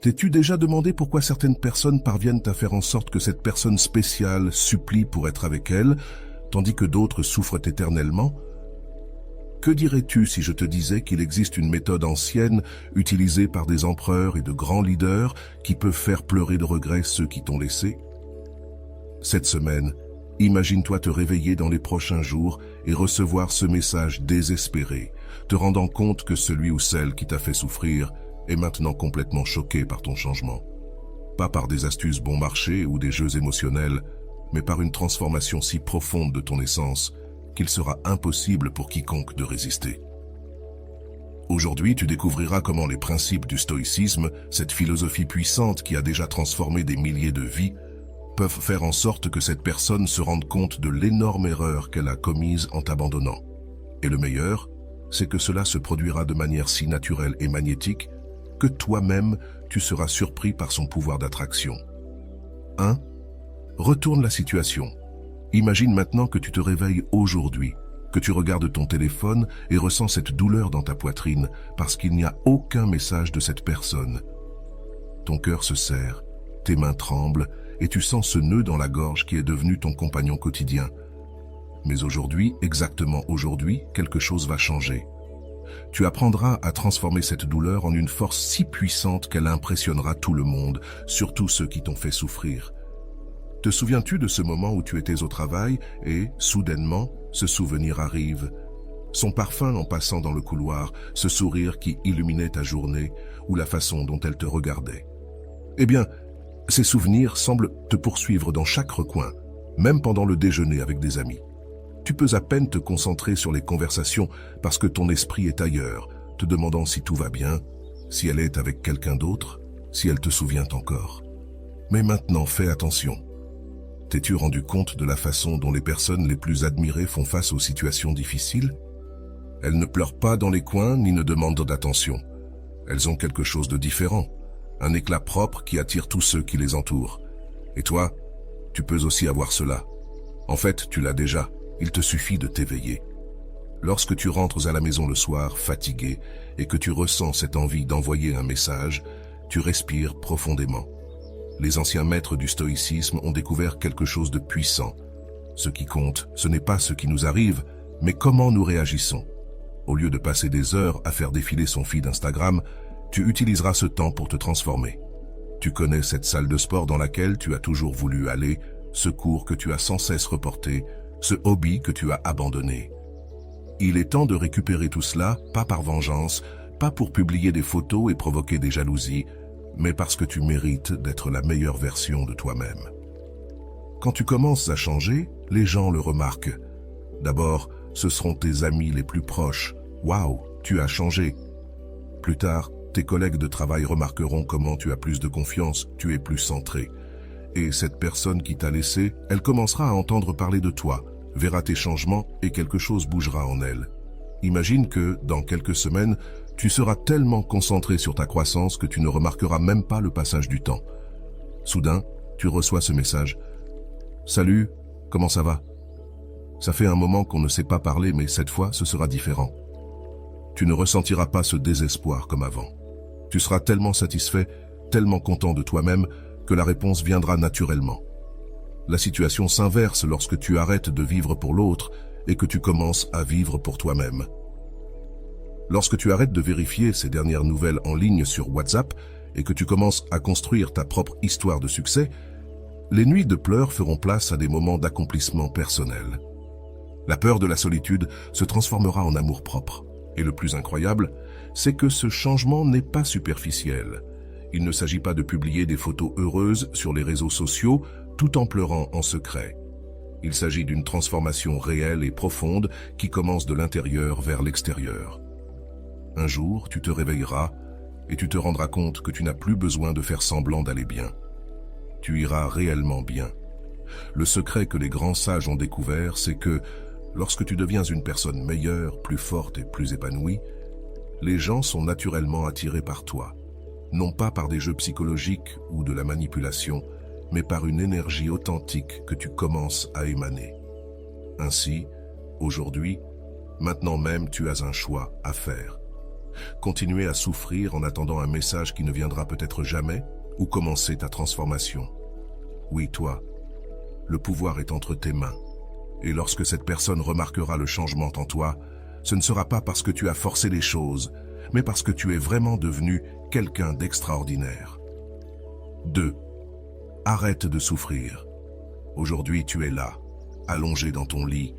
T'es-tu déjà demandé pourquoi certaines personnes parviennent à faire en sorte que cette personne spéciale supplie pour être avec elle, tandis que d'autres souffrent éternellement? Que dirais-tu si je te disais qu'il existe une méthode ancienne utilisée par des empereurs et de grands leaders qui peuvent faire pleurer de regret ceux qui t'ont laissé? Cette semaine, imagine-toi te réveiller dans les prochains jours et recevoir ce message désespéré, te rendant compte que celui ou celle qui t'a fait souffrir est maintenant complètement choqué par ton changement. Pas par des astuces bon marché ou des jeux émotionnels, mais par une transformation si profonde de ton essence qu'il sera impossible pour quiconque de résister. Aujourd'hui, tu découvriras comment les principes du stoïcisme, cette philosophie puissante qui a déjà transformé des milliers de vies, peuvent faire en sorte que cette personne se rende compte de l'énorme erreur qu'elle a commise en t'abandonnant. Et le meilleur, c'est que cela se produira de manière si naturelle et magnétique que toi-même, tu seras surpris par son pouvoir d'attraction. 1. Retourne la situation. Imagine maintenant que tu te réveilles aujourd'hui, que tu regardes ton téléphone et ressens cette douleur dans ta poitrine parce qu'il n'y a aucun message de cette personne. Ton cœur se serre, tes mains tremblent et tu sens ce nœud dans la gorge qui est devenu ton compagnon quotidien. Mais aujourd'hui, exactement aujourd'hui, quelque chose va changer. Tu apprendras à transformer cette douleur en une force si puissante qu'elle impressionnera tout le monde, surtout ceux qui t'ont fait souffrir. Te souviens-tu de ce moment où tu étais au travail et, soudainement, ce souvenir arrive? Son parfum en passant dans le couloir, ce sourire qui illuminait ta journée ou la façon dont elle te regardait. Eh bien, ces souvenirs semblent te poursuivre dans chaque recoin, même pendant le déjeuner avec des amis. Tu peux à peine te concentrer sur les conversations parce que ton esprit est ailleurs, te demandant si tout va bien, si elle est avec quelqu'un d'autre, si elle te souvient encore. Mais maintenant, fais attention. T'es-tu rendu compte de la façon dont les personnes les plus admirées font face aux situations difficiles? Elles ne pleurent pas dans les coins ni ne demandent d'attention. Elles ont quelque chose de différent, un éclat propre qui attire tous ceux qui les entourent. Et toi, tu peux aussi avoir cela. En fait, tu l'as déjà. Il te suffit de t'éveiller. Lorsque tu rentres à la maison le soir, fatigué, et que tu ressens cette envie d'envoyer un message, tu respires profondément. Les anciens maîtres du stoïcisme ont découvert quelque chose de puissant. Ce qui compte, ce n'est pas ce qui nous arrive, mais comment nous réagissons. Au lieu de passer des heures à faire défiler son feed Instagram, tu utiliseras ce temps pour te transformer. Tu connais cette salle de sport dans laquelle tu as toujours voulu aller, ce cours que tu as sans cesse reporté, ce hobby que tu as abandonné. Il est temps de récupérer tout cela, pas par vengeance, pas pour publier des photos et provoquer des jalousies, mais parce que tu mérites d'être la meilleure version de toi-même. Quand tu commences à changer, les gens le remarquent. D'abord, ce seront tes amis les plus proches. « Waouh, tu as changé !» Plus tard, tes collègues de travail remarqueront comment tu as plus de confiance, tu es plus centré. Et cette personne qui t'a laissé, elle commencera à entendre parler de toi, verra tes changements et quelque chose bougera en elle. Imagine que, dans quelques semaines, tu seras tellement concentré sur ta croissance que tu ne remarqueras même pas le passage du temps. Soudain, tu reçois ce message. « Salut, comment ça va ?» Ça fait un moment qu'on ne sait pas parler, mais cette fois, ce sera différent. Tu ne ressentiras pas ce désespoir comme avant. Tu seras tellement satisfait, tellement content de toi-même, que la réponse viendra naturellement. La situation s'inverse lorsque tu arrêtes de vivre pour l'autre et que tu commences à vivre pour toi-même. Lorsque tu arrêtes de vérifier ces dernières nouvelles en ligne sur WhatsApp et que tu commences à construire ta propre histoire de succès, les nuits de pleurs feront place à des moments d'accomplissement personnel. La peur de la solitude se transformera en amour-propre. Et le plus incroyable, c'est que ce changement n'est pas superficiel. Il ne s'agit pas de publier des photos heureuses sur les réseaux sociaux tout en pleurant en secret. Il s'agit d'une transformation réelle et profonde qui commence de l'intérieur vers l'extérieur. Un jour, tu te réveilleras et tu te rendras compte que tu n'as plus besoin de faire semblant d'aller bien. Tu iras réellement bien. Le secret que les grands sages ont découvert, c'est que lorsque tu deviens une personne meilleure, plus forte et plus épanouie, les gens sont naturellement attirés par toi. Non pas par des jeux psychologiques ou de la manipulation, mais par une énergie authentique que tu commences à émaner. Ainsi, aujourd'hui, maintenant même tu as un choix à faire. Continuer à souffrir en attendant un message qui ne viendra peut-être jamais, ou commencer ta transformation. Oui, toi, le pouvoir est entre tes mains. Et lorsque cette personne remarquera le changement en toi, ce ne sera pas parce que tu as forcé les choses, mais parce que tu es vraiment devenu quelqu'un d'extraordinaire. 2. Arrête de souffrir. Aujourd'hui, tu es là, allongé dans ton lit,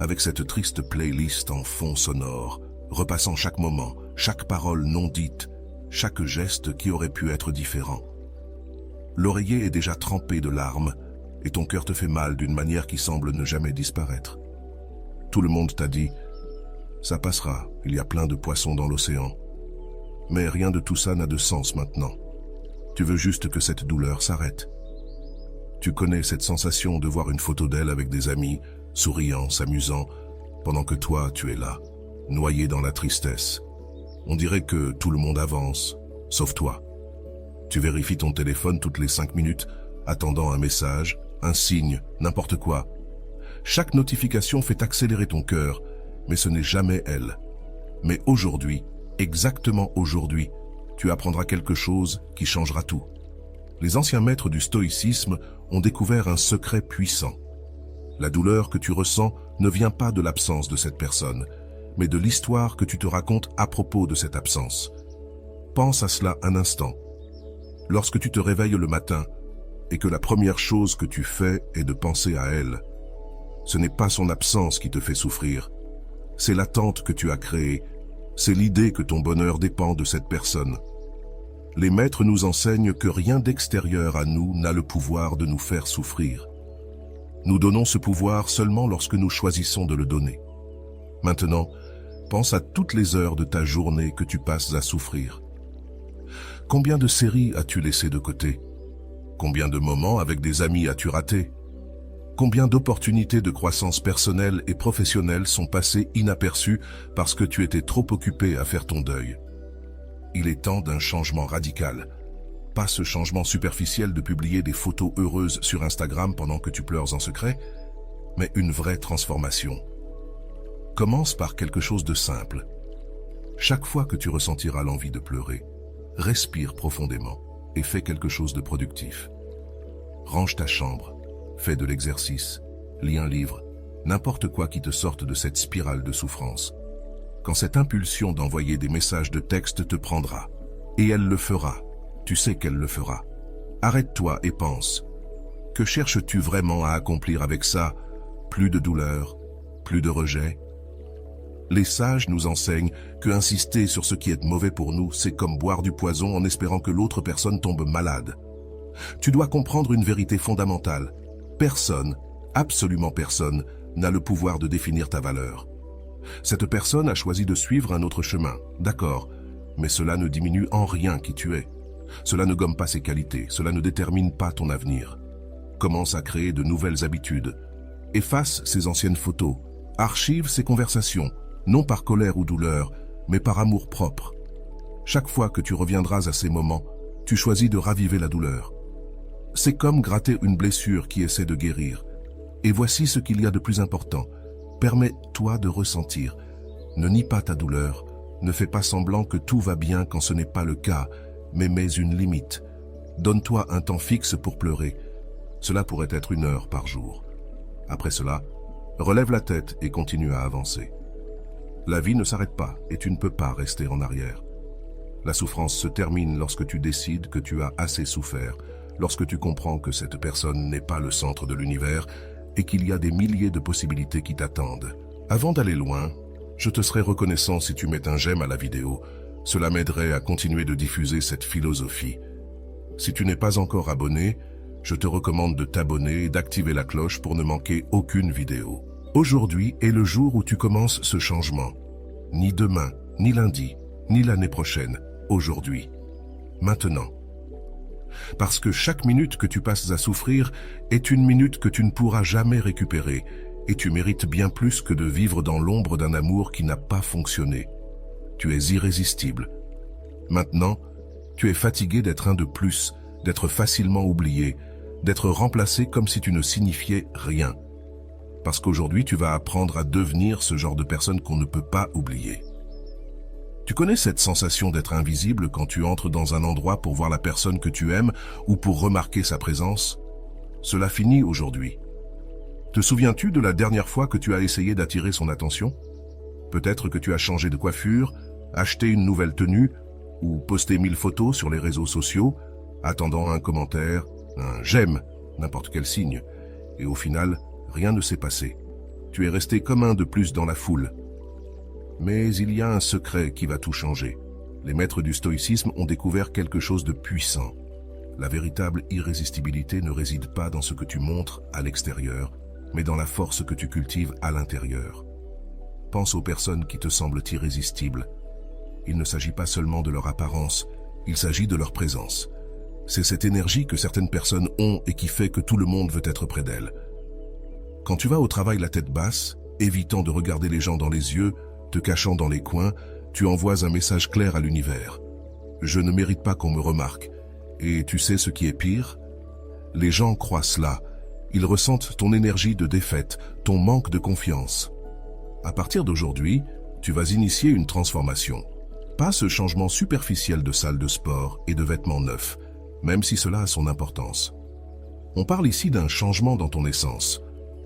avec cette triste playlist en fond sonore, repassant chaque moment, chaque parole non dite, chaque geste qui aurait pu être différent. L'oreiller est déjà trempé de larmes, et ton cœur te fait mal d'une manière qui semble ne jamais disparaître. Tout le monde t'a dit « Ça passera, il y a plein de poissons dans l'océan ». Mais rien de tout ça n'a de sens maintenant. Tu veux juste que cette douleur s'arrête. Tu connais cette sensation de voir une photo d'elle avec des amis, souriant, s'amusant, pendant que toi, tu es là, noyé dans la tristesse. On dirait que tout le monde avance, sauf toi. Tu vérifies ton téléphone toutes les 5 minutes, attendant un message, un signe, n'importe quoi. Chaque notification fait accélérer ton cœur, mais ce n'est jamais elle. Mais aujourd'hui, exactement aujourd'hui, tu apprendras quelque chose qui changera tout. Les anciens maîtres du stoïcisme ont découvert un secret puissant. La douleur que tu ressens ne vient pas de l'absence de cette personne, mais de l'histoire que tu te racontes à propos de cette absence. Pense à cela un instant. Lorsque tu te réveilles le matin et que la première chose que tu fais est de penser à elle, ce n'est pas son absence qui te fait souffrir, c'est l'attente que tu as créée, c'est l'idée que ton bonheur dépend de cette personne. Les maîtres nous enseignent que rien d'extérieur à nous n'a le pouvoir de nous faire souffrir. Nous donnons ce pouvoir seulement lorsque nous choisissons de le donner. Maintenant, pense à toutes les heures de ta journée que tu passes à souffrir. Combien de séries as-tu laissées de côté? Combien de moments avec des amis as-tu raté? Combien d'opportunités de croissance personnelle et professionnelle sont passées inaperçues parce que tu étais trop occupé à faire ton deuil? Il est temps d'un changement radical. Pas ce changement superficiel de publier des photos heureuses sur Instagram pendant que tu pleures en secret, mais une vraie transformation. Commence par quelque chose de simple. Chaque fois que tu ressentiras l'envie de pleurer, respire profondément et fais quelque chose de productif. Range ta chambre, fais de l'exercice, lis un livre, n'importe quoi qui te sorte de cette spirale de souffrance. Quand cette impulsion d'envoyer des messages de texte te prendra, et elle le fera, tu sais qu'elle le fera. Arrête-toi et pense. Que cherches-tu vraiment à accomplir avec ça? Plus de douleur, plus de rejet? Les sages nous enseignent que insister sur ce qui est mauvais pour nous, c'est comme boire du poison en espérant que l'autre personne tombe malade. Tu dois comprendre une vérité fondamentale. Personne, absolument personne, n'a le pouvoir de définir ta valeur. Cette personne a choisi de suivre un autre chemin, d'accord, mais cela ne diminue en rien qui tu es. Cela ne gomme pas ses qualités, cela ne détermine pas ton avenir. Commence à créer de nouvelles habitudes. Efface ces anciennes photos, archive ces conversations, non par colère ou douleur, mais par amour propre. Chaque fois que tu reviendras à ces moments, tu choisis de raviver la douleur. C'est comme gratter une blessure qui essaie de guérir. Et voici ce qu'il y a de plus important. Permets-toi de ressentir. Ne nie pas ta douleur. Ne fais pas semblant que tout va bien quand ce n'est pas le cas, mais mets une limite. Donne-toi un temps fixe pour pleurer. Cela pourrait être 1 heure par jour. Après cela, relève la tête et continue à avancer. La vie ne s'arrête pas et tu ne peux pas rester en arrière. La souffrance se termine lorsque tu décides que tu as assez souffert, lorsque tu comprends que cette personne n'est pas le centre de l'univers et qu'il y a des milliers de possibilités qui t'attendent. Avant d'aller loin, je te serais reconnaissant si tu mets un j'aime à la vidéo. Cela m'aiderait à continuer de diffuser cette philosophie. Si tu n'es pas encore abonné, je te recommande de t'abonner et d'activer la cloche pour ne manquer aucune vidéo. Aujourd'hui est le jour où tu commences ce changement. Ni demain, ni lundi, ni l'année prochaine. Aujourd'hui. Maintenant. Parce que chaque minute que tu passes à souffrir est une minute que tu ne pourras jamais récupérer, et tu mérites bien plus que de vivre dans l'ombre d'un amour qui n'a pas fonctionné. Tu es irrésistible. Maintenant, tu es fatigué d'être un de plus, d'être facilement oublié, d'être remplacé comme si tu ne signifiais rien. Parce qu'aujourd'hui, tu vas apprendre à devenir ce genre de personne qu'on ne peut pas oublier. Tu connais cette sensation d'être invisible quand tu entres dans un endroit pour voir la personne que tu aimes ou pour remarquer sa présence? Cela finit aujourd'hui. Te souviens-tu de la dernière fois que tu as essayé d'attirer son attention? Peut-être que tu as changé de coiffure, acheté une nouvelle tenue ou posté 1000 photos sur les réseaux sociaux, attendant un commentaire, un j'aime, n'importe quel signe. Et au final, rien ne s'est passé. Tu es resté comme un de plus dans la foule. Mais il y a un secret qui va tout changer. Les maîtres du stoïcisme ont découvert quelque chose de puissant. La véritable irrésistibilité ne réside pas dans ce que tu montres à l'extérieur, mais dans la force que tu cultives à l'intérieur. Pense aux personnes qui te semblent irrésistibles. Il ne s'agit pas seulement de leur apparence, il s'agit de leur présence. C'est cette énergie que certaines personnes ont et qui fait que tout le monde veut être près d'elles. Quand tu vas au travail la tête basse, évitant de regarder les gens dans les yeux, te cachant dans les coins, tu envoies un message clair à l'univers. Je ne mérite pas qu'on me remarque. Et tu sais ce qui est pire? Les gens croient cela. Ils ressentent ton énergie de défaite, ton manque de confiance. À partir d'aujourd'hui, tu vas initier une transformation. Pas ce changement superficiel de salle de sport et de vêtements neufs, même si cela a son importance. On parle ici d'un changement dans ton essence.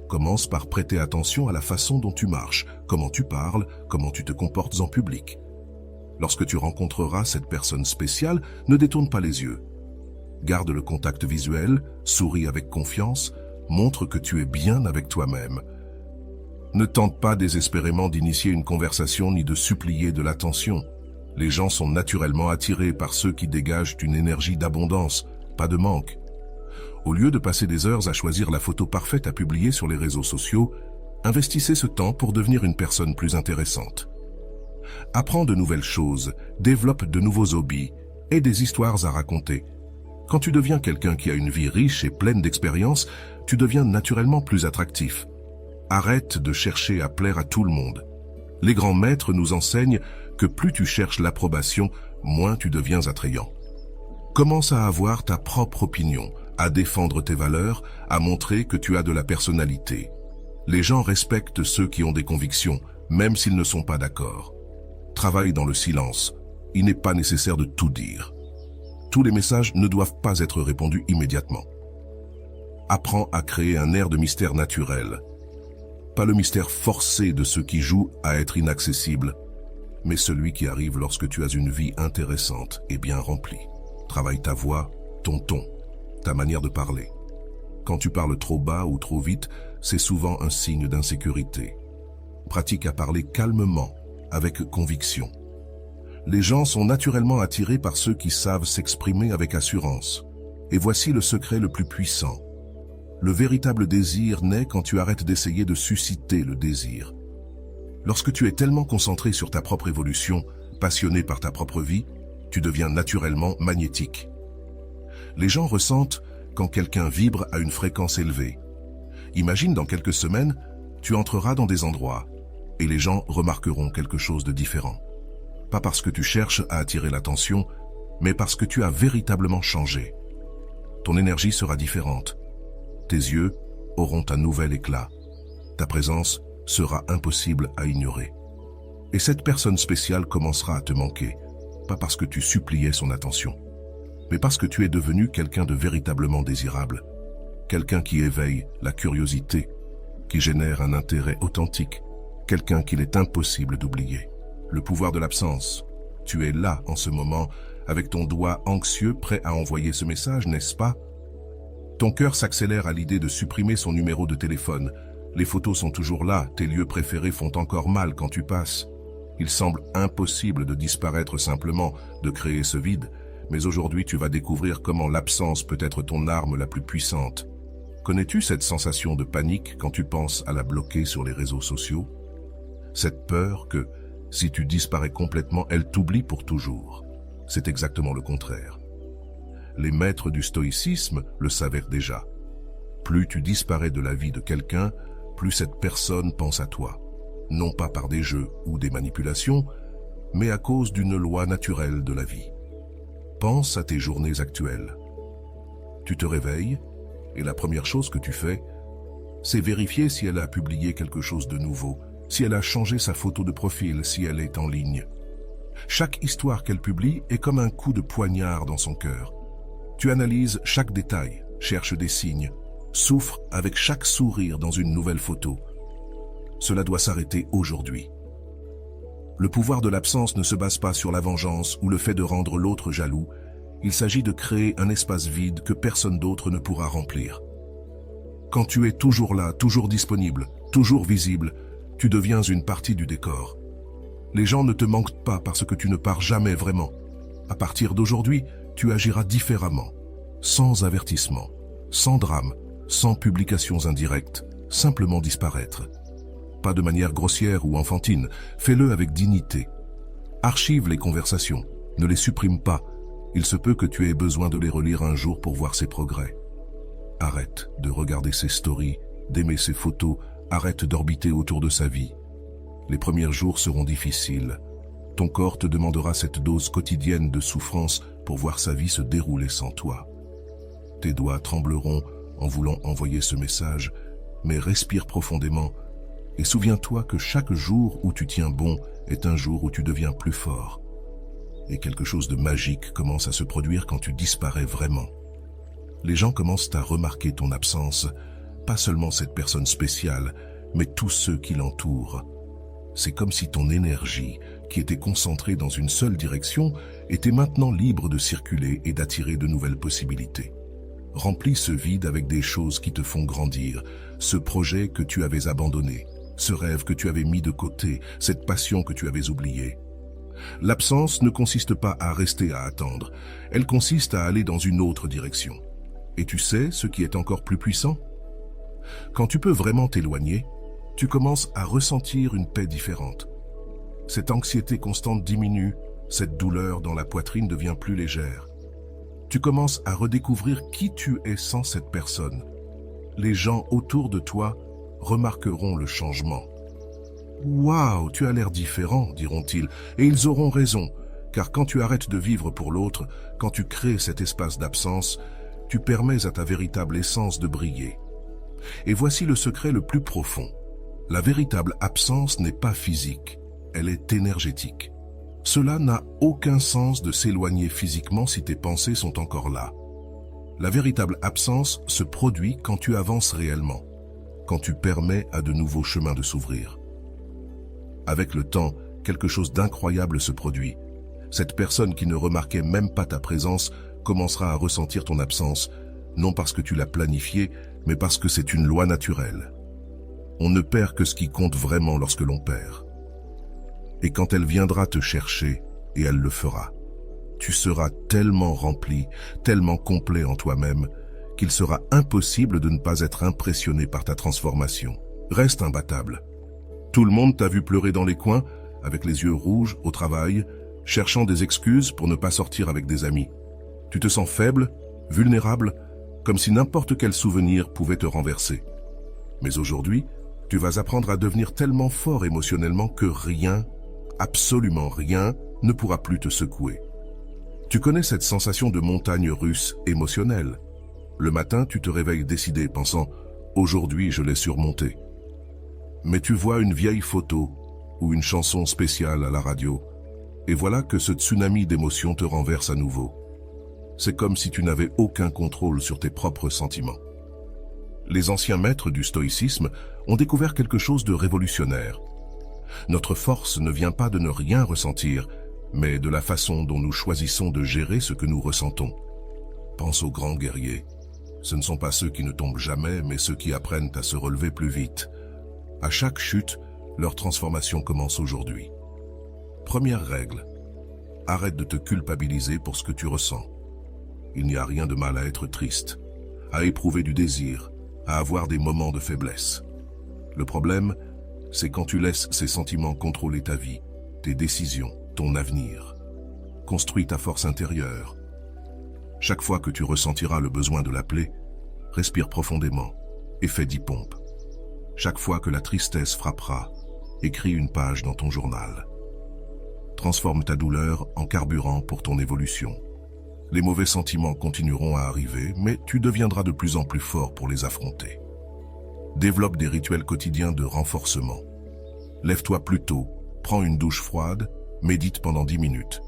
Commence par prêter attention à la façon dont tu marches, comment tu parles, comment tu te comportes en public. Lorsque tu rencontreras cette personne spéciale, ne détourne pas les yeux. Garde le contact visuel, souris avec confiance, montre que tu es bien avec toi-même. Ne tente pas désespérément d'initier une conversation ni de supplier de l'attention. Les gens sont naturellement attirés par ceux qui dégagent une énergie d'abondance, pas de manque. Au lieu de passer des heures à choisir la photo parfaite à publier sur les réseaux sociaux, investissez ce temps pour devenir une personne plus intéressante. Apprends de nouvelles choses, développe de nouveaux hobbies et des histoires à raconter. Quand tu deviens quelqu'un qui a une vie riche et pleine d'expériences, tu deviens naturellement plus attractif. Arrête de chercher à plaire à tout le monde. Les grands maîtres nous enseignent que plus tu cherches l'approbation, moins tu deviens attrayant. Commence à avoir ta propre opinion, à défendre tes valeurs, à montrer que tu as de la personnalité. Les gens respectent ceux qui ont des convictions, même s'ils ne sont pas d'accord. Travaille dans le silence. Il n'est pas nécessaire de tout dire. Tous les messages ne doivent pas être répondus immédiatement. Apprends à créer un air de mystère naturel. Pas le mystère forcé de ceux qui jouent à être inaccessibles, mais celui qui arrive lorsque tu as une vie intéressante et bien remplie. Travaille ta voix, ton ton, ta manière de parler. Quand tu parles trop bas ou trop vite, c'est souvent un signe d'insécurité. Pratique à parler calmement, avec conviction. Les gens sont naturellement attirés par ceux qui savent s'exprimer avec assurance. Et voici le secret le plus puissant. Le véritable désir naît quand tu arrêtes d'essayer de susciter le désir. Lorsque tu es tellement concentré sur ta propre évolution, passionné par ta propre vie, tu deviens naturellement magnétique. Les gens ressentent quand quelqu'un vibre à une fréquence élevée. Imagine dans quelques semaines, tu entreras dans des endroits et les gens remarqueront quelque chose de différent. Pas parce que tu cherches à attirer l'attention, mais parce que tu as véritablement changé. Ton énergie sera différente. Tes yeux auront un nouvel éclat. Ta présence sera impossible à ignorer. Et cette personne spéciale commencera à te manquer, pas parce que tu suppliais son attention, mais parce que tu es devenu quelqu'un de véritablement désirable, quelqu'un qui éveille la curiosité, qui génère un intérêt authentique, quelqu'un qu'il est impossible d'oublier. Le pouvoir de l'absence. Tu es là en ce moment, avec ton doigt anxieux prêt à envoyer ce message, n'est-ce pas? Ton cœur s'accélère à l'idée de supprimer son numéro de téléphone. Les photos sont toujours là, tes lieux préférés font encore mal quand tu passes. Il semble impossible de disparaître simplement, de créer ce vide, mais aujourd'hui tu vas découvrir comment l'absence peut être ton arme la plus puissante. Connais-tu cette sensation de panique quand tu penses à la bloquer sur les réseaux sociaux? Cette peur que, si tu disparais complètement, elle t'oublie pour toujours. C'est exactement le contraire. Les maîtres du stoïcisme le savaient déjà. Plus tu disparais de la vie de quelqu'un, plus cette personne pense à toi. Non pas par des jeux ou des manipulations, mais à cause d'une loi naturelle de la vie. Pense à tes journées actuelles. Tu te réveilles, et la première chose que tu fais, c'est vérifier si elle a publié quelque chose de nouveau, si elle a changé sa photo de profil, si elle est en ligne. Chaque histoire qu'elle publie est comme un coup de poignard dans son cœur. Tu analyses chaque détail, cherches des signes, souffres avec chaque sourire dans une nouvelle photo. Cela doit s'arrêter aujourd'hui. Le pouvoir de l'absence ne se base pas sur la vengeance ou le fait de rendre l'autre jaloux. Il s'agit de créer un espace vide que personne d'autre ne pourra remplir. Quand tu es toujours là, toujours disponible, toujours visible, tu deviens une partie du décor. Les gens ne te manquent pas parce que tu ne pars jamais vraiment. À partir d'aujourd'hui, tu agiras différemment, sans avertissement, sans drame, sans publications indirectes, simplement disparaître. Pas de manière grossière ou enfantine, fais-le avec dignité. Archive les conversations, ne les supprime pas. Il se peut que tu aies besoin de les relire un jour pour voir ses progrès. Arrête de regarder ses stories, d'aimer ses photos, arrête d'orbiter autour de sa vie. Les premiers jours seront difficiles. Ton corps te demandera cette dose quotidienne de souffrance pour voir sa vie se dérouler sans toi. Tes doigts trembleront en voulant envoyer ce message, mais respire profondément et souviens-toi que chaque jour où tu tiens bon est un jour où tu deviens plus fort. Et quelque chose de magique commence à se produire quand tu disparais vraiment. Les gens commencent à remarquer ton absence, pas seulement cette personne spéciale, mais tous ceux qui l'entourent. C'est comme si ton énergie, qui était concentrée dans une seule direction, était maintenant libre de circuler et d'attirer de nouvelles possibilités. Remplis ce vide avec des choses qui te font grandir, ce projet que tu avais abandonné, ce rêve que tu avais mis de côté, cette passion que tu avais oubliée. L'absence ne consiste pas à rester à attendre, elle consiste à aller dans une autre direction. Et tu sais ce qui est encore plus puissant? Quand tu peux vraiment t'éloigner, tu commences à ressentir une paix différente. Cette anxiété constante diminue, cette douleur dans la poitrine devient plus légère. Tu commences à redécouvrir qui tu es sans cette personne. Les gens autour de toi remarqueront le changement. « Waouh, tu as l'air différent », diront-ils, et ils auront raison, car quand tu arrêtes de vivre pour l'autre, quand tu crées cet espace d'absence, tu permets à ta véritable essence de briller. Et voici le secret le plus profond. La véritable absence n'est pas physique, elle est énergétique. Cela n'a aucun sens de s'éloigner physiquement si tes pensées sont encore là. La véritable absence se produit quand tu avances réellement, quand tu permets à de nouveaux chemins de s'ouvrir. Avec le temps, quelque chose d'incroyable se produit. Cette personne qui ne remarquait même pas ta présence commencera à ressentir ton absence, non parce que tu l'as planifié, mais parce que c'est une loi naturelle. On ne perd que ce qui compte vraiment lorsque l'on perd. Et quand elle viendra te chercher, et elle le fera, tu seras tellement rempli, tellement complet en toi-même, qu'il sera impossible de ne pas être impressionné par ta transformation. Reste imbattable. Tout le monde t'a vu pleurer dans les coins, avec les yeux rouges, au travail, cherchant des excuses pour ne pas sortir avec des amis. Tu te sens faible, vulnérable, comme si n'importe quel souvenir pouvait te renverser. Mais aujourd'hui, tu vas apprendre à devenir tellement fort émotionnellement que rien, absolument rien, ne pourra plus te secouer. Tu connais cette sensation de montagne russe émotionnelle. Le matin, tu te réveilles décidé, pensant « Aujourd'hui, je l'ai surmonté ». Mais tu vois une vieille photo ou une chanson spéciale à la radio, et voilà que ce tsunami d'émotions te renverse à nouveau. C'est comme si tu n'avais aucun contrôle sur tes propres sentiments. Les anciens maîtres du stoïcisme ont découvert quelque chose de révolutionnaire. Notre force ne vient pas de ne rien ressentir, mais de la façon dont nous choisissons de gérer ce que nous ressentons. Pense aux grands guerriers. Ce ne sont pas ceux qui ne tombent jamais, mais ceux qui apprennent à se relever plus vite. À chaque chute, leur transformation commence aujourd'hui. Première règle, arrête de te culpabiliser pour ce que tu ressens. Il n'y a rien de mal à être triste, à éprouver du désir, à avoir des moments de faiblesse. Le problème, c'est quand tu laisses ces sentiments contrôler ta vie, tes décisions, ton avenir. Construis ta force intérieure. Chaque fois que tu ressentiras le besoin de l'appeler, respire profondément et fais 10 pompes. Chaque fois que la tristesse frappera, écris une page dans ton journal. Transforme ta douleur en carburant pour ton évolution. Les mauvais sentiments continueront à arriver, mais tu deviendras de plus en plus fort pour les affronter. Développe des rituels quotidiens de renforcement. Lève-toi plus tôt, prends une douche froide Médite pendant 10 minutes.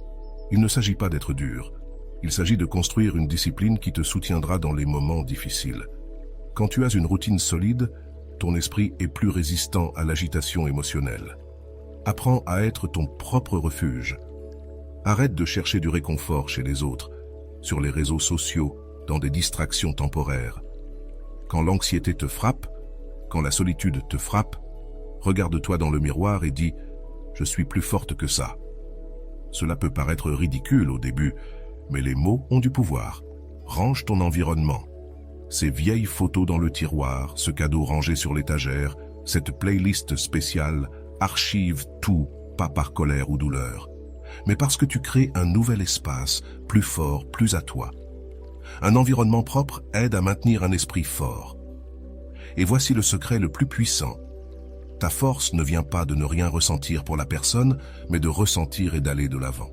Il ne s'agit pas d'être dur. Il s'agit de construire une discipline qui te soutiendra dans les moments difficiles. Quand tu as une routine solide, ton esprit est plus résistant à l'agitation émotionnelle. Apprends à être ton propre refuge. Arrête de chercher du réconfort chez les autres, sur les réseaux sociaux, dans des distractions temporaires. Quand l'anxiété te frappe, quand la solitude te frappe, regarde-toi dans le miroir et dis « Je suis plus forte que ça ». Cela peut paraître ridicule au début, mais les mots ont du pouvoir. Range ton environnement. Ces vieilles photos dans le tiroir, ce cadeau rangé sur l'étagère, cette playlist spéciale, archive tout, pas par colère ou douleur, mais parce que tu crées un nouvel espace, plus fort, plus à toi. Un environnement propre aide à maintenir un esprit fort. Et voici le secret le plus puissant. Ta force ne vient pas de ne rien ressentir pour la personne, mais de ressentir et d'aller de l'avant.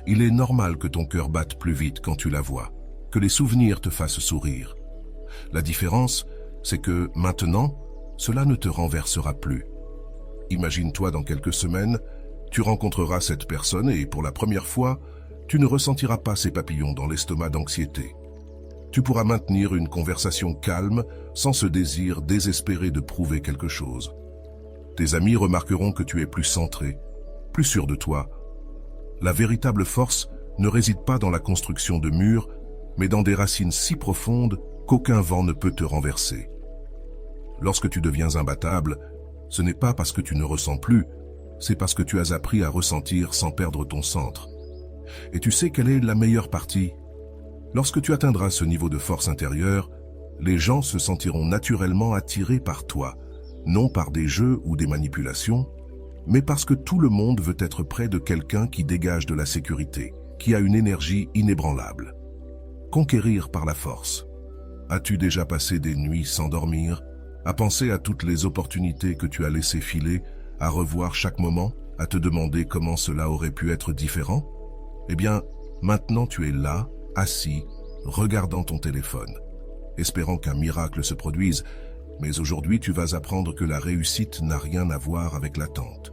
Il est normal que ton cœur batte plus vite quand tu la vois, que les souvenirs te fassent sourire. La différence, c'est que maintenant, cela ne te renversera plus. Imagine-toi dans quelques semaines, tu rencontreras cette personne et pour la première fois, tu ne ressentiras pas ces papillons dans l'estomac d'anxiété. Tu pourras maintenir une conversation calme sans ce désir désespéré de prouver quelque chose. Tes amis remarqueront que tu es plus centré, plus sûr de toi. La véritable force ne réside pas dans la construction de murs, mais dans des racines si profondes qu'aucun vent ne peut te renverser. Lorsque tu deviens imbattable, ce n'est pas parce que tu ne ressens plus, c'est parce que tu as appris à ressentir sans perdre ton centre. Et tu sais quelle est la meilleure partie? Lorsque tu atteindras ce niveau de force intérieure, les gens se sentiront naturellement attirés par toi, non par des jeux ou des manipulations, mais parce que tout le monde veut être près de quelqu'un qui dégage de la sécurité, qui a une énergie inébranlable. Conquérir par la force. As-tu déjà passé des nuits sans dormir, à penser à toutes les opportunités que tu as laissées filer, à revoir chaque moment, à te demander comment cela aurait pu être différent? Eh bien, maintenant tu es là, assis, regardant ton téléphone, espérant qu'un miracle se produise, mais aujourd'hui tu vas apprendre que la réussite n'a rien à voir avec l'attente.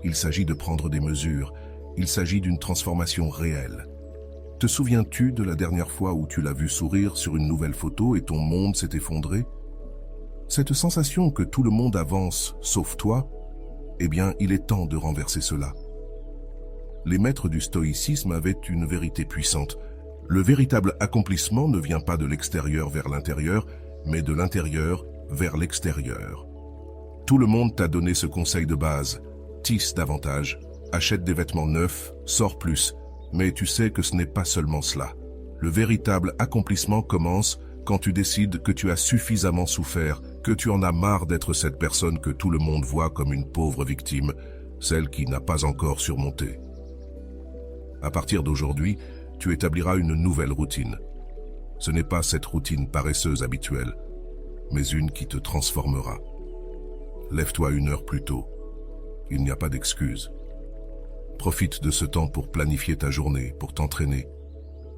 Il s'agit de prendre des mesures, il s'agit d'une transformation réelle. Te souviens-tu de la dernière fois où tu l'as vu sourire sur une nouvelle photo et ton monde s'est effondré? Cette sensation que tout le monde avance, sauf toi, eh bien, il est temps de renverser cela. Les maîtres du stoïcisme avaient une vérité puissante. Le véritable accomplissement ne vient pas de l'extérieur vers l'intérieur, mais de l'intérieur vers l'extérieur. Tout le monde t'a donné ce conseil de base. Tisse davantage, achète des vêtements neufs, sors plus. Mais tu sais que ce n'est pas seulement cela. Le véritable accomplissement commence quand tu décides que tu as suffisamment souffert, que tu en as marre d'être cette personne que tout le monde voit comme une pauvre victime, celle qui n'a pas encore surmonté. À partir d'aujourd'hui, tu établiras une nouvelle routine. Ce n'est pas cette routine paresseuse habituelle, mais une qui te transformera. Lève-toi 1 heure plus tôt. Il n'y a pas d'excuse. Profite de ce temps pour planifier ta journée, pour t'entraîner,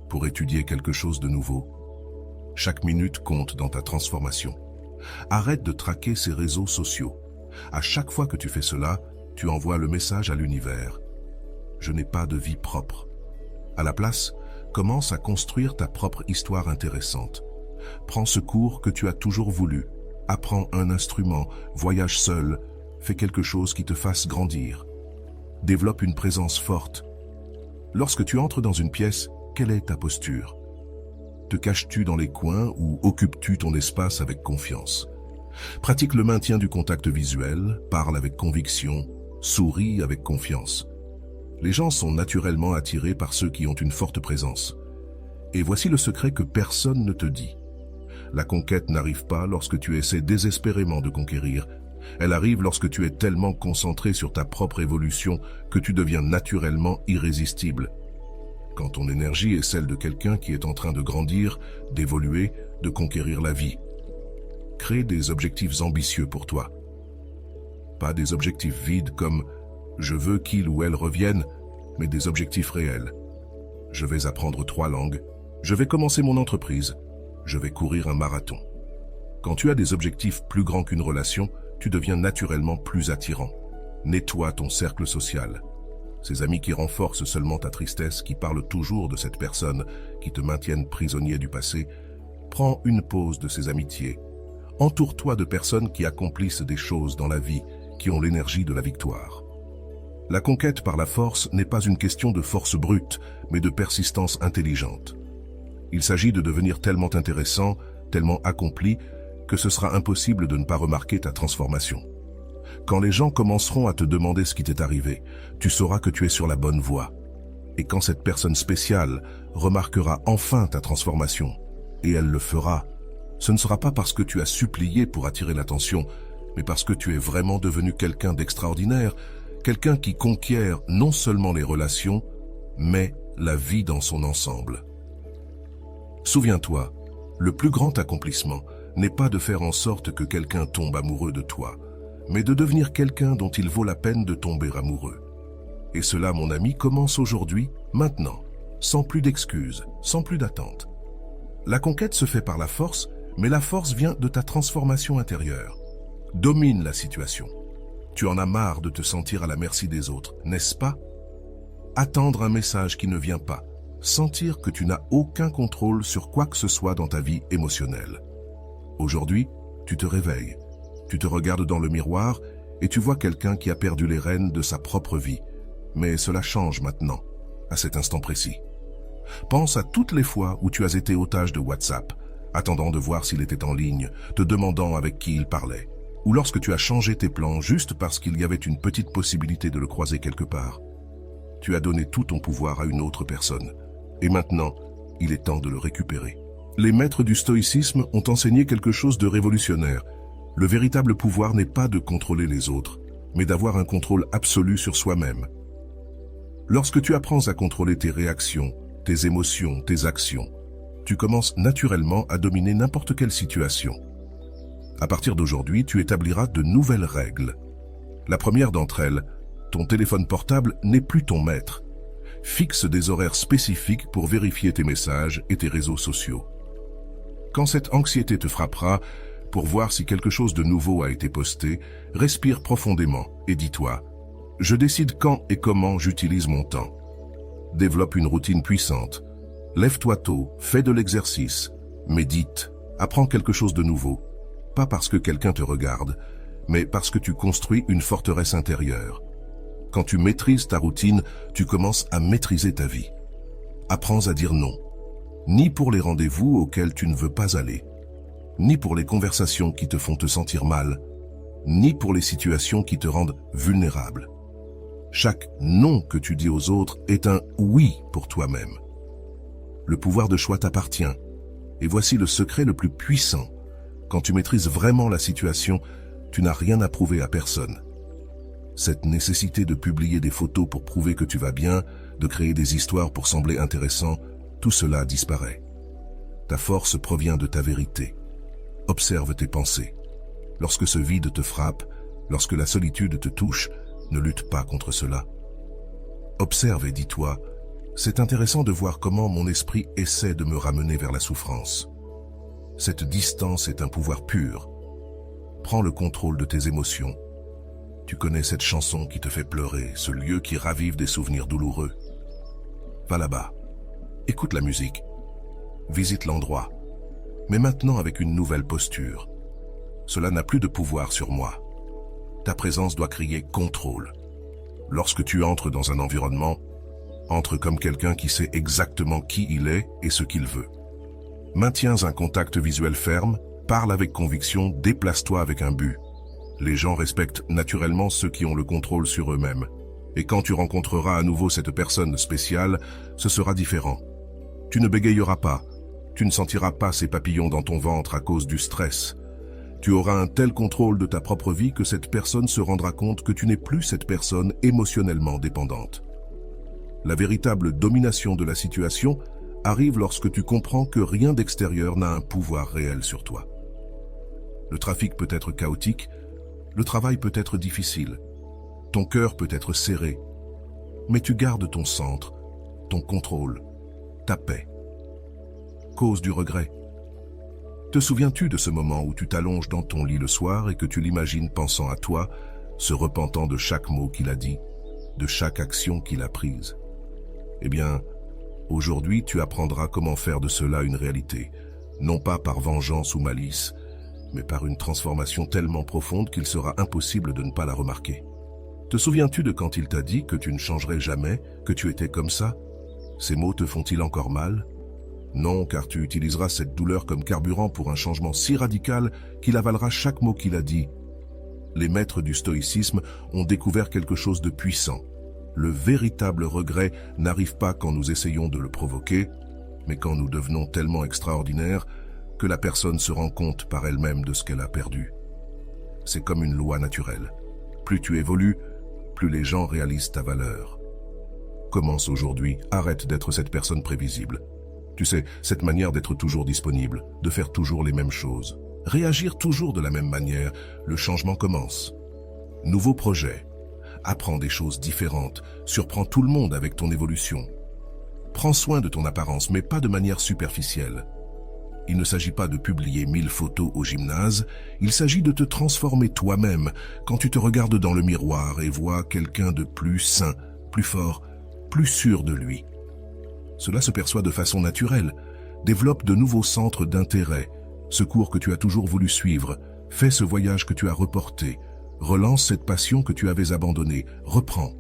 pour étudier quelque chose de nouveau. Chaque minute compte dans ta transformation. Arrête de traquer ces réseaux sociaux. À chaque fois que tu fais cela, tu envoies le message à l'univers. Je n'ai pas de vie propre. À la place, commence à construire ta propre histoire intéressante. Prends ce cours que tu as toujours voulu. Apprends un instrument, voyage seul, fais quelque chose qui te fasse grandir. Développe une présence forte. Lorsque tu entres dans une pièce, quelle est ta posture? Te caches-tu dans les coins ou occupes-tu ton espace avec confiance? Pratique le maintien du contact visuel, parle avec conviction, souris avec confiance. Les gens sont naturellement attirés par ceux qui ont une forte présence. Et voici le secret que personne ne te dit. La conquête n'arrive pas lorsque tu essaies désespérément de conquérir. Elle arrive lorsque tu es tellement concentré sur ta propre évolution que tu deviens naturellement irrésistible. Quand ton énergie est celle de quelqu'un qui est en train de grandir, d'évoluer, de conquérir la vie. Crée des objectifs ambitieux pour toi. Pas des objectifs vides comme « je veux qu'il ou elle revienne », mais des objectifs réels. Je vais apprendre 3 langues, je vais commencer mon entreprise, je vais courir un marathon. Quand tu as des objectifs plus grands qu'une relation, tu deviens naturellement plus attirant. Nettoie ton cercle social. Ces amis qui renforcent seulement ta tristesse, qui parlent toujours de cette personne, qui te maintiennent prisonnier du passé, prends une pause de ces amitiés. Entoure-toi de personnes qui accomplissent des choses dans la vie, qui ont l'énergie de la victoire. La conquête par la force n'est pas une question de force brute, mais de persistance intelligente. Il s'agit de devenir tellement intéressant, tellement accompli, que ce sera impossible de ne pas remarquer ta transformation. Quand les gens commenceront à te demander ce qui t'est arrivé, tu sauras que tu es sur la bonne voie. Et quand cette personne spéciale remarquera enfin ta transformation, et elle le fera, ce ne sera pas parce que tu as supplié pour attirer l'attention, mais parce que tu es vraiment devenu quelqu'un d'extraordinaire, quelqu'un qui conquiert non seulement les relations, mais la vie dans son ensemble. Souviens-toi, le plus grand accomplissement n'est pas de faire en sorte que quelqu'un tombe amoureux de toi, mais de devenir quelqu'un dont il vaut la peine de tomber amoureux. Et cela, mon ami, commence aujourd'hui, maintenant, sans plus d'excuses, sans plus d'attente. La conquête se fait par la force, mais la force vient de ta transformation intérieure. Domine la situation. Tu en as marre de te sentir à la merci des autres, n'est-ce pas? Attendre un message qui ne vient pas. Sentir que tu n'as aucun contrôle sur quoi que ce soit dans ta vie émotionnelle. Aujourd'hui, tu te réveilles. Tu te regardes dans le miroir et tu vois quelqu'un qui a perdu les rênes de sa propre vie. Mais cela change maintenant, à cet instant précis. Pense à toutes les fois où tu as été otage de WhatsApp, attendant de voir s'il était en ligne, te demandant avec qui il parlait. Ou lorsque tu as changé tes plans juste parce qu'il y avait une petite possibilité de le croiser quelque part. Tu as donné tout ton pouvoir à une autre personne. Et maintenant, il est temps de le récupérer. Les maîtres du stoïcisme ont enseigné quelque chose de révolutionnaire. Le véritable pouvoir n'est pas de contrôler les autres, mais d'avoir un contrôle absolu sur soi-même. Lorsque tu apprends à contrôler tes réactions, tes émotions, tes actions, tu commences naturellement à dominer n'importe quelle situation. À partir d'aujourd'hui, tu établiras de nouvelles règles. La première d'entre elles, ton téléphone portable n'est plus ton maître. Fixe des horaires spécifiques pour vérifier tes messages et tes réseaux sociaux. Quand cette anxiété te frappera, pour voir si quelque chose de nouveau a été posté, respire profondément et dis-toi « Je décide quand et comment j'utilise mon temps ». Développe une routine puissante. Lève-toi tôt, fais de l'exercice, médite, apprends quelque chose de nouveau. Pas parce que quelqu'un te regarde, mais parce que tu construis une forteresse intérieure. Quand tu maîtrises ta routine, tu commences à maîtriser ta vie. Apprends à dire non, ni pour les rendez-vous auxquels tu ne veux pas aller, ni pour les conversations qui te font te sentir mal, ni pour les situations qui te rendent vulnérable. Chaque non que tu dis aux autres est un oui pour toi-même. Le pouvoir de choix t'appartient, et voici le secret le plus puissant. Quand tu maîtrises vraiment la situation, tu n'as rien à prouver à personne. Cette nécessité de publier des photos pour prouver que tu vas bien, de créer des histoires pour sembler intéressant, tout cela disparaît. Ta force provient de ta vérité. Observe tes pensées. Lorsque ce vide te frappe, lorsque la solitude te touche, ne lutte pas contre cela. Observe et dis-toi, c'est intéressant de voir comment mon esprit essaie de me ramener vers la souffrance. Cette distance est un pouvoir pur. Prends le contrôle de tes émotions. Tu connais cette chanson qui te fait pleurer, ce lieu qui ravive des souvenirs douloureux. Va là-bas. Écoute la musique. Visite l'endroit. Mais maintenant avec une nouvelle posture. Cela n'a plus de pouvoir sur moi. Ta présence doit crier contrôle. Lorsque tu entres dans un environnement, entre comme quelqu'un qui sait exactement qui il est et ce qu'il veut. Maintiens un contact visuel ferme, parle avec conviction, déplace-toi avec un but. Les gens respectent naturellement ceux qui ont le contrôle sur eux-mêmes. Et quand tu rencontreras à nouveau cette personne spéciale, ce sera différent. Tu ne bégayeras pas, tu ne sentiras pas ces papillons dans ton ventre à cause du stress. Tu auras un tel contrôle de ta propre vie que cette personne se rendra compte que tu n'es plus cette personne émotionnellement dépendante. La véritable domination de la situation arrive lorsque tu comprends que rien d'extérieur n'a un pouvoir réel sur toi. Le trafic peut être chaotique, le travail peut être difficile, ton cœur peut être serré, mais tu gardes ton centre, ton contrôle, ta paix. Cause du regret. Te souviens-tu de ce moment où tu t'allonges dans ton lit le soir et que tu l'imagines pensant à toi, se repentant de chaque mot qu'il a dit? de chaque action qu'il a prise. Eh bien, aujourd'hui, tu apprendras comment faire de cela une réalité, non pas par vengeance ou malice, mais par une transformation tellement profonde qu'il sera impossible de ne pas la remarquer. Te souviens-tu de quand il t'a dit que tu ne changerais jamais, que tu étais comme ça? Ces mots te font-ils encore mal? Non, car tu utiliseras cette douleur comme carburant pour un changement si radical qu'il avalera chaque mot qu'il a dit. Les maîtres du stoïcisme ont découvert quelque chose de puissant. Le véritable regret n'arrive pas quand nous essayons de le provoquer, mais quand nous devenons tellement extraordinaires que la personne se rend compte par elle-même de ce qu'elle a perdu. C'est comme une loi naturelle. Plus tu évolues, plus les gens réalisent ta valeur. Commence aujourd'hui, arrête d'être cette personne prévisible. Tu sais, cette manière d'être toujours disponible, de faire toujours les mêmes choses, réagir toujours de la même manière, le changement commence. Nouveau projet. Apprends des choses différentes, surprends tout le monde avec ton évolution. Prends soin de ton apparence, mais pas de manière superficielle. Il ne s'agit pas de publier 1000 photos au gymnase, il s'agit de te transformer toi-même quand tu te regardes dans le miroir et vois quelqu'un de plus sain, plus fort, plus sûr de lui. Cela se perçoit de façon naturelle. Développe de nouveaux centres d'intérêt, ce cours que tu as toujours voulu suivre, fais ce voyage que tu as reporté, relance cette passion que tu avais abandonnée, reprends.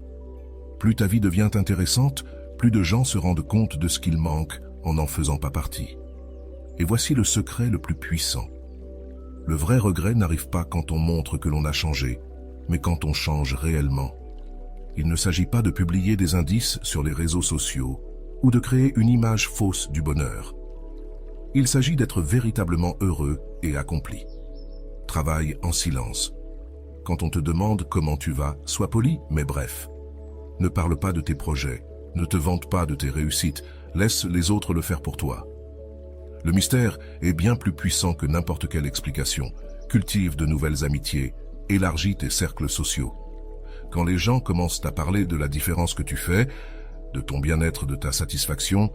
Plus ta vie devient intéressante, plus de gens se rendent compte de ce qu'il manque en n'en faisant pas partie. Et voici le secret le plus puissant. Le vrai regret n'arrive pas quand on montre que l'on a changé, mais quand on change réellement. Il ne s'agit pas de publier des indices sur les réseaux sociaux ou de créer une image fausse du bonheur. Il s'agit d'être véritablement heureux et accompli. Travaille en silence. Quand on te demande comment tu vas, sois poli, mais bref. Ne parle pas de tes projets, ne te vante pas de tes réussites, laisse les autres le faire pour toi. Le mystère est bien plus puissant que n'importe quelle explication. Cultive de nouvelles amitiés, élargis tes cercles sociaux. Quand les gens commencent à parler de la différence que tu fais, de ton bien-être, de ta satisfaction,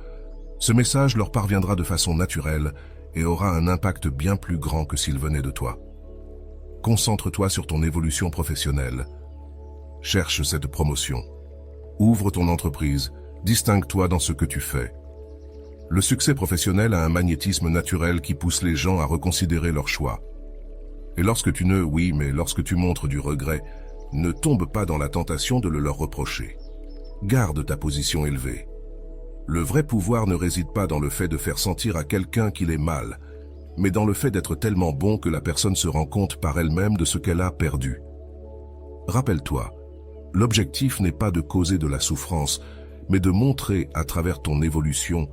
ce message leur parviendra de façon naturelle et aura un impact bien plus grand que s'il venait de toi. Concentre-toi sur ton évolution professionnelle. Cherche cette promotion. Ouvre ton entreprise, distingue-toi dans ce que tu fais. Le succès professionnel a un magnétisme naturel qui pousse les gens à reconsidérer leurs choix. Et lorsque lorsque tu montres du regret, ne tombe pas dans la tentation de le leur reprocher. Garde ta position élevée. Le vrai pouvoir ne réside pas dans le fait de faire sentir à quelqu'un qu'il est mal, mais dans le fait d'être tellement bon que la personne se rend compte par elle-même de ce qu'elle a perdu. Rappelle-toi, l'objectif n'est pas de causer de la souffrance, mais de montrer à travers ton évolution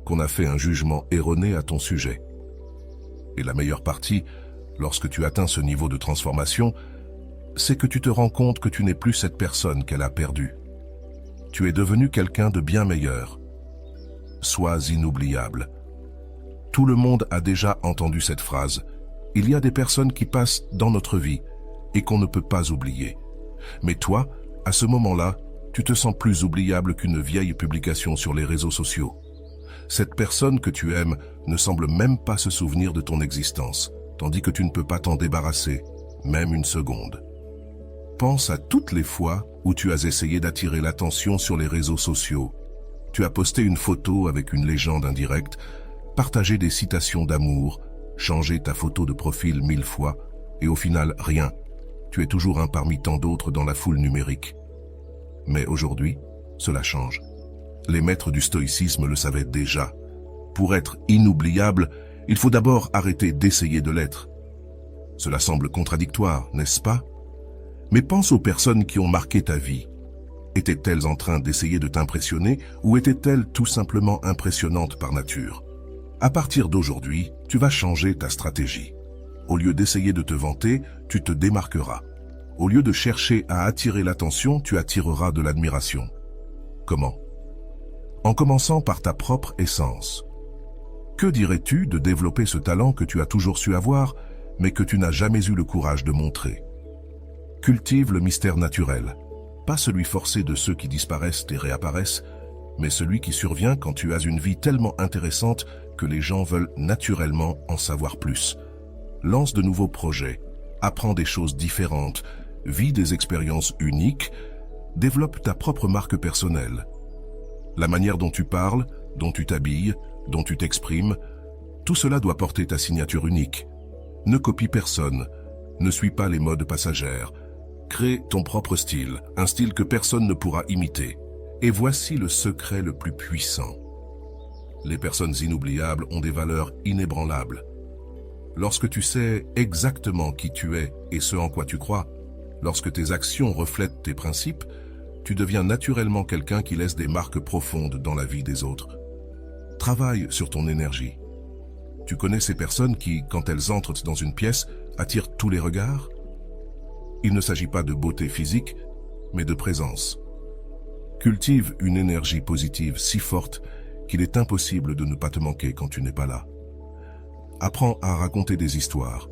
qu'on a fait un jugement erroné à ton sujet. Et la meilleure partie, lorsque tu atteins ce niveau de transformation, c'est que tu te rends compte que tu n'es plus cette personne qu'elle a perdue. Tu es devenu quelqu'un de bien meilleur. Sois inoubliable. Tout le monde a déjà entendu cette phrase. Il y a des personnes qui passent dans notre vie et qu'on ne peut pas oublier. Mais toi, à ce moment-là, tu te sens plus oubliable qu'une vieille publication sur les réseaux sociaux. Cette personne que tu aimes ne semble même pas se souvenir de ton existence, tandis que tu ne peux pas t'en débarrasser, même une seconde. Pense à toutes les fois où tu as essayé d'attirer l'attention sur les réseaux sociaux. Tu as posté une photo avec une légende indirecte, partagé des citations d'amour, changé ta photo de profil 1000 fois, et au final, rien. Tu es toujours un parmi tant d'autres dans la foule numérique. Mais aujourd'hui, cela change. Les maîtres du stoïcisme le savaient déjà. Pour être inoubliable, il faut d'abord arrêter d'essayer de l'être. Cela semble contradictoire, n'est-ce pas? Mais pense aux personnes qui ont marqué ta vie. Étaient-elles en train d'essayer de t'impressionner ou étaient-elles tout simplement impressionnantes par nature? À partir d'aujourd'hui, tu vas changer ta stratégie. Au lieu d'essayer de te vanter, tu te démarqueras. Au lieu de chercher à attirer l'attention, tu attireras de l'admiration. Comment? En commençant par ta propre essence. Que dirais-tu de développer ce talent que tu as toujours su avoir, mais que tu n'as jamais eu le courage de montrer? Cultive le mystère naturel, pas celui forcé de ceux qui disparaissent et réapparaissent, mais celui qui survient quand tu as une vie tellement intéressante que les gens veulent naturellement en savoir plus. Lance de nouveaux projets, apprends des choses différentes, vis des expériences uniques, Développe ta propre marque personnelle. La manière dont tu parles, dont tu t'habilles, dont tu t'exprimes, tout cela doit porter ta signature unique. Ne copie personne, ne suis pas les modes passagères. Crée ton propre style, un style que personne ne pourra imiter. Et voici le secret le plus puissant. Les personnes inoubliables ont des valeurs inébranlables. Lorsque tu sais exactement qui tu es et ce en quoi tu crois, lorsque tes actions reflètent tes principes, tu deviens naturellement quelqu'un qui laisse des marques profondes dans la vie des autres. Travaille sur ton énergie. Tu connais ces personnes qui, quand elles entrent dans une pièce, attirent tous les regards? Il ne s'agit pas de beauté physique, mais de présence. Cultive une énergie positive si forte qu'il est impossible de ne pas te manquer quand tu n'es pas là. Apprends à raconter des histoires,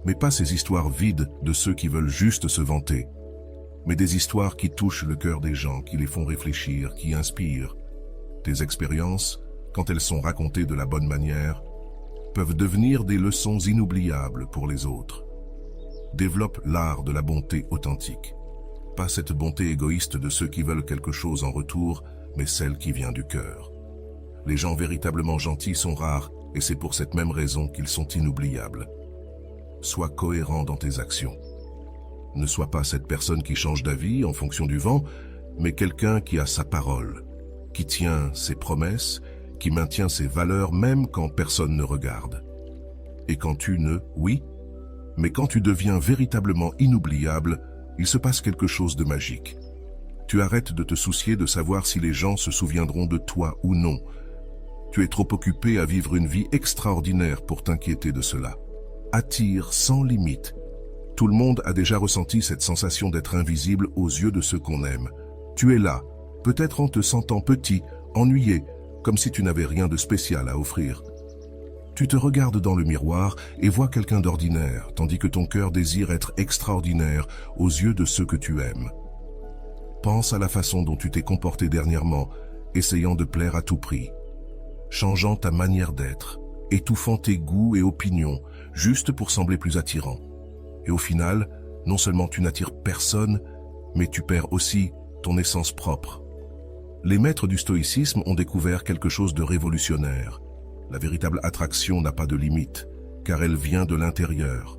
mais pas ces histoires vides de ceux qui veulent juste se vanter, mais des histoires qui touchent le cœur des gens, qui les font réfléchir, qui inspirent. Tes expériences, quand elles sont racontées de la bonne manière, peuvent devenir des leçons inoubliables pour les autres. Développe l'art de la bonté authentique. Pas cette bonté égoïste de ceux qui veulent quelque chose en retour, mais celle qui vient du cœur. Les gens véritablement gentils sont rares, et c'est pour cette même raison qu'ils sont inoubliables. Sois cohérent dans tes actions. Ne sois pas cette personne qui change d'avis en fonction du vent, mais quelqu'un qui a sa parole, qui tient ses promesses, qui maintient ses valeurs même quand personne ne regarde. Et quand oui, mais quand tu deviens véritablement inoubliable, il se passe quelque chose de magique. Tu arrêtes de te soucier de savoir si les gens se souviendront de toi ou non. Tu es trop occupé à vivre une vie extraordinaire pour t'inquiéter de cela. Attire sans limite. Tout le monde a déjà ressenti cette sensation d'être invisible aux yeux de ceux qu'on aime. Tu es là, peut-être en te sentant petit, ennuyé, comme si tu n'avais rien de spécial à offrir. Tu te regardes dans le miroir et vois quelqu'un d'ordinaire, tandis que ton cœur désire être extraordinaire aux yeux de ceux que tu aimes. Pense à la façon dont tu t'es comporté dernièrement, essayant de plaire à tout prix, changeant ta manière d'être, étouffant tes goûts et opinions, juste pour sembler plus attirant. Et au final, non seulement tu n'attires personne, mais tu perds aussi ton essence propre. Les maîtres du stoïcisme ont découvert quelque chose de révolutionnaire. La véritable attraction n'a pas de limite, car elle vient de l'intérieur.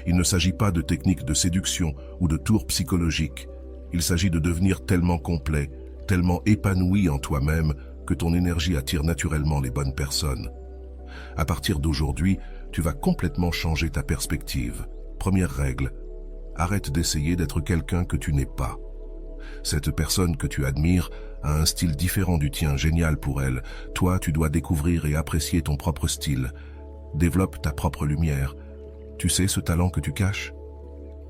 Il ne s'agit pas de techniques de séduction ou de tours psychologiques. Il s'agit de devenir tellement complet, tellement épanoui en toi-même, que ton énergie attire naturellement les bonnes personnes. À partir d'aujourd'hui, tu vas complètement changer ta perspective. Première règle, arrête d'essayer d'être quelqu'un que tu n'es pas. Cette personne que tu admires a un style différent du tien, génial pour elle. Toi, tu dois découvrir et apprécier ton propre style. Développe ta propre lumière. Tu sais ce talent que tu caches?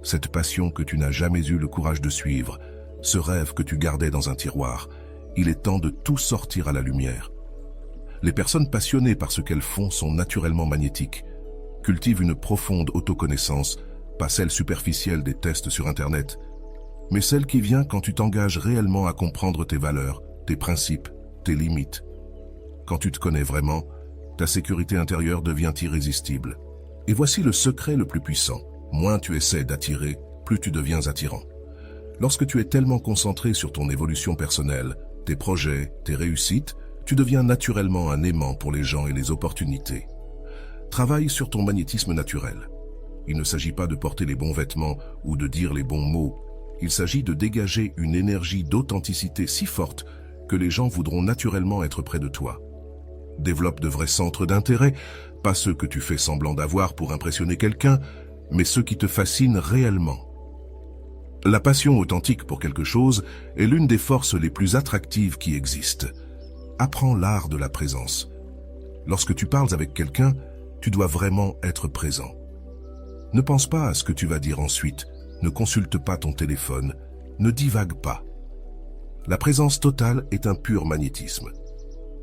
Cette passion que tu n'as jamais eu le courage de suivre, ce rêve que tu gardais dans un tiroir. Il est temps de tout sortir à la lumière. Les personnes passionnées par ce qu'elles font sont naturellement magnétiques. Cultive une profonde autoconnaissance, pas celle superficielle des tests sur Internet, mais celle qui vient quand tu t'engages réellement à comprendre tes valeurs, tes principes, tes limites. Quand tu te connais vraiment, ta sécurité intérieure devient irrésistible. Et voici le secret le plus puissant. Moins tu essaies d'attirer, plus tu deviens attirant. Lorsque tu es tellement concentré sur ton évolution personnelle, tes projets, tes réussites, tu deviens naturellement un aimant pour les gens et les opportunités. Travaille sur ton magnétisme naturel. Il ne s'agit pas de porter les bons vêtements ou de dire les bons mots. Il s'agit de dégager une énergie d'authenticité si forte que les gens voudront naturellement être près de toi. Développe de vrais centres d'intérêt, pas ceux que tu fais semblant d'avoir pour impressionner quelqu'un, mais ceux qui te fascinent réellement. La passion authentique pour quelque chose est l'une des forces les plus attractives qui existent. Apprends l'art de la présence. Lorsque tu parles avec quelqu'un, tu dois vraiment être présent. Ne pense pas à ce que tu vas dire ensuite, ne consulte pas ton téléphone, ne divague pas. La présence totale est un pur magnétisme.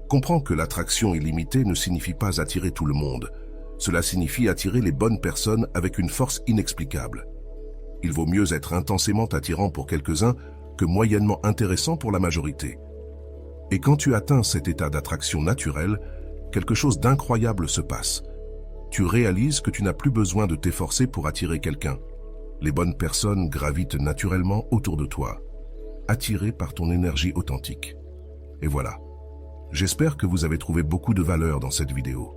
Comprends que l'attraction illimitée ne signifie pas attirer tout le monde. Cela signifie attirer les bonnes personnes avec une force inexplicable. Il vaut mieux être intensément attirant pour quelques-uns que moyennement intéressant pour la majorité. Et quand tu atteins cet état d'attraction naturelle, quelque chose d'incroyable se passe. Tu réalises que tu n'as plus besoin de t'efforcer pour attirer quelqu'un. Les bonnes personnes gravitent naturellement autour de toi. attiré par ton énergie authentique. Et voilà. J'espère que vous avez trouvé beaucoup de valeur dans cette vidéo.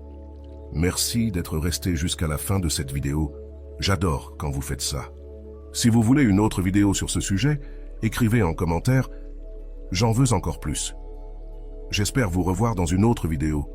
Merci d'être resté jusqu'à la fin de cette vidéo. J'adore quand vous faites ça. Si vous voulez une autre vidéo sur ce sujet, écrivez en commentaire « J'en veux encore plus ». J'espère vous revoir dans une autre vidéo.